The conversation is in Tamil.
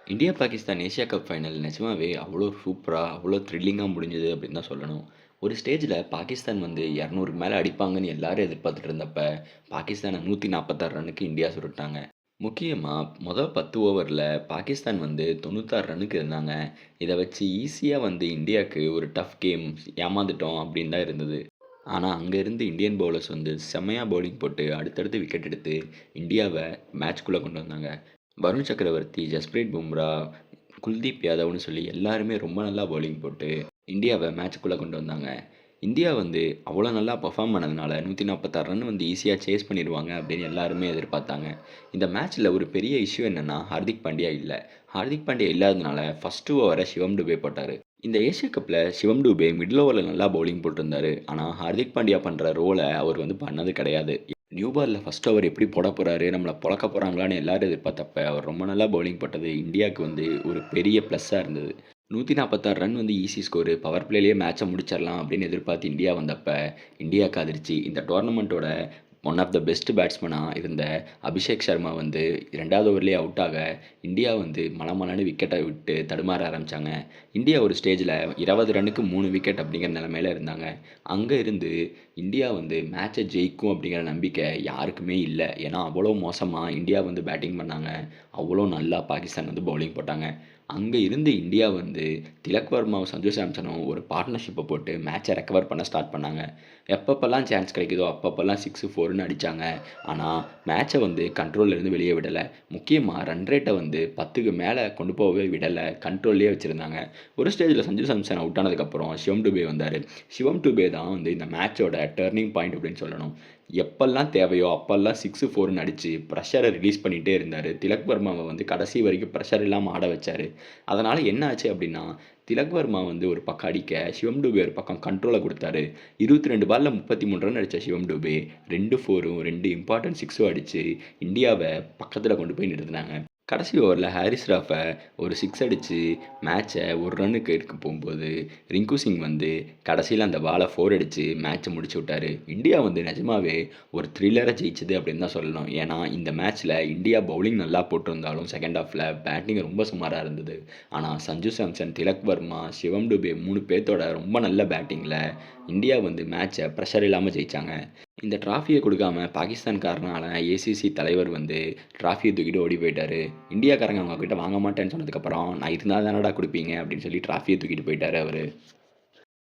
India, Pakistan Asia cup final நிஜமாவே அவ்வளோ சூப்பரா, அவ்வளோ த்ரில்லிங்கா முடிஞ்சது அப்படின்னு தான் சொல்லணும். ஒரு ஸ்டேஜில பாகிஸ்தான் வந்து 200க்கு மேல அடிப்பாங்கன்னு எல்லாரும் எதிர்பார்த்துட்டு இருந்தப்ப, பாகிஸ்தான 146 ரன்னுக்கு இந்தியா சுருட்டாங்க. முக்கியமா முதல் 10 ஓவர்ல பாகிஸ்தான் வந்து 96 ரன்னுக்கு இருந்தாங்க. இத வச்சு ஈஸியா வந்து இந்தியாக்கு ஒரு டஃப் கேம் ஏமாந்துட்டோம் அப்படின்னு தான் இருந்தது. ஆனா, அங்க இருந்து இந்தியன் பவுலர்ஸ் வந்து செம்மையா பவுலிங் போட்டு அடுத்தடுத்து விக்கெட் எடுத்து இந்தியாவ மேட்ச்க்குள்ள கொண்டு வந்தாங்க. வருண் சக்கரவர்த்தி, ஜஸ்பிரீத் பும்ரா, குல்தீப் யாதவ்னு சொல்லி எல்லாருமே ரொம்ப நல்லா பவுலிங் போட்டு இந்தியாவ மேட்ச்க்குள்ள கொண்டு வந்தாங்க. இந்தியா வந்து அவ்வளோ நல்லா பெர்ஃபார்ம் பண்ணதுனால 146 ரன் வந்து ஈஸியா சேஸ் பண்ணிருவாங்க அப்படின்னு எல்லாருமே எதிர்பார்த்தாங்க. இந்த மேட்ச்ல ஒரு பெரிய இஷ்யூ என்னன்னா, ஹார்திக் பாண்டியா இல்ல. ஹார்திக் பாண்டியா இல்லாததுனால ஃபர்ஸ்ட் ஓவர சிவம் டுபே போட்டாரு. இந்த ஏசியா கப்ல சிவம் டுபே மிடில் ஓவர்ல நல்லா பவுலிங் போட்டிருந்தாரு. ஆனா, ஹார்திக் பாண்டியா பண்ற ரோல அவர் வந்து பண்ணது கிடையாது. நியூ பால்ல ஃபர்ஸ்ட் ஓவர் எப்படி போடப் போறாரு, நம்மள பொளக்க போறாங்களான்னு எல்லாரும் எதிர்பார்த்தப்ப, அவர் ரொம்ப நல்லா பவுலிங் போட்டது இந்தியாவுக்கு வந்து ஒரு பெரிய ப்ளஸ்ஸா இருந்தது. 146 ரன் வந்து ஈஸி ஸ்கோரு. பவர் பிளேலயே மேட்ச முடிச்சிடலாம் அப்படின்னு எதிர்பார்த்து இந்தியா வந்தப்ப, இந்தியாவுக்கு அதிர்ச்சி. இந்த டோர்னமெண்ட்டோட ஒன் ஆஃப் த பெஸ்ட் பேட்ஸ்மேனா இருந்த அபிஷேக் சர்மா வந்து 2வது ஓவர்லயே அவுட் ஆக, இந்தியா வந்து மளமளன்னு விக்கெட்ட விட்டு தடுமாற ஆரம்பிச்சாங்க. இந்தியா ஒரு ஸ்டேஜ்ல 20 ரன்னுக்கு 3 விக்கெட் அப்படிங்கிற நிலைமையில இருந்தாங்க. அங்க இருந்து இந்தியா வந்து மேட்ச ஜெயிக்கும் அப்படிங்கிற நம்பிக்கை யாருக்குமே இல்ல. ஏன்னா, அவ்வளோ மோசமா இந்தியா வந்து பேட்டிங் பண்ணாங்க. அவ்வளோ நல்லா பாகிஸ்தான் வந்து பவுலிங் போட்டாங்க. அங்க இருந்து இந்தியா வந்து திலக் வர்மாவும், சஞ்சு சாம்சனும் ஒரு பார்ட்னர்ஷிப்ப போட்டு மேட்ச ரெக்கவர் பண்ண ஸ்டார்ட் பண்ணாங்க. எப்பப்பலாம் சான்ஸ் கிடைக்குதோ, அப்பப்பலாம் 6, 4ன்னு அடிச்சாங்க. ஆனா, மேட்ச வந்து கண்ட்ரோல்ல இருந்து வெளிய விடல. முக்கியமா ரன் ரேட்ட வந்து 10க்கு மேல கொண்டு போகவே விடல. கண்ட்ரோல்லயே வச்சிருந்தாங்க. ஒரு ஸ்டேஜ்ல சஞ்சு சாம்சன் அவுட் ஆனதுக்கப்புறம் சிவம் டுபே வந்தாரு. சிவம் டுபே தான் வந்து இந்த மேட்சோட டர்னிங் பாயிண்ட் அப்படின்னு சொல்லணும். எப்பல்லாம் தேவையோ அப்பல்லாம் 6, 4ன்னு அடிச்சு பிரஷர ரிலீஸ் பண்ணிட்டே இருந்தாரு. திலக் வர்மாவ வந்து கடைசி வரைக்கும் பிரஷர் இல்லாம ஆட வச்சாரு. அதனால என்ன ஆச்சு அப்படின்னா, திலக் வர்மா வந்து ஒரு பக்கம் அடிக்க, சிவம் டுபே ஒரு பக்கம் கண்ட்ரோல குடுத்தாரு. 22 பால்ல 33 ரன் அடிச்ச சிவம் டுபே 2 4ம் 2 இம்பார்ட்டன்ட் 6ம் அடிச்சு இந்தியாவ பக்கத்துல கொண்டு போய் நிறுத்துனாங்க. கடைசி ஓவர்ல ஹாரிஸ் ராஃப ஒரு 6 அடிச்சு மேட்ச 1 ரன்னுக்கு எடுக்க போம்போது, ரிங்கு சிங் வந்து கடைசியில அந்த பால 4 அடிச்சு மேட்ச முடிச்சு விட்டாரு. இந்தியா வந்து நிஜமாவே ஒரு த்ரில்லரா ஜெயிச்சது அப்படின்னு தான் சொல்லணும். ஏன்னா, இந்த மேட்ச்ல இந்தியா பவுலிங் நல்லா போட்டிருந்தாலும் செகண்ட் ஹாஃப்ல பேட்டிங் ரொம்ப சுமாரா இருந்தது. ஆனா, சஞ்சு சாம்சன், திலக் வர்மா, சிவம் டுபே 3 பேத்தோட ரொம்ப நல்ல பேட்டிங்ல இந்தியா வந்து மேட்ச பிரஷர் இல்லாம ஜெயிச்சாங்க. இந்த டிராஃபிய குடுக்காம பாகிஸ்தான்காரனால ஏசிசி தலைவர் வந்து டிராஃபிய தூக்கிட்டு ஓடி போயிட்டாரு. இந்தியாக்காரங்க அவங்க கிட்ட வாங்க மாட்டேன்னு சொன்னதுக்கப்புறம், "நான் இருந்தா தானடா குடுப்பீங்க" அப்படின்னு சொல்லி டிராஃபிய தூக்கிட்டு போயிட்டாரு அவரு.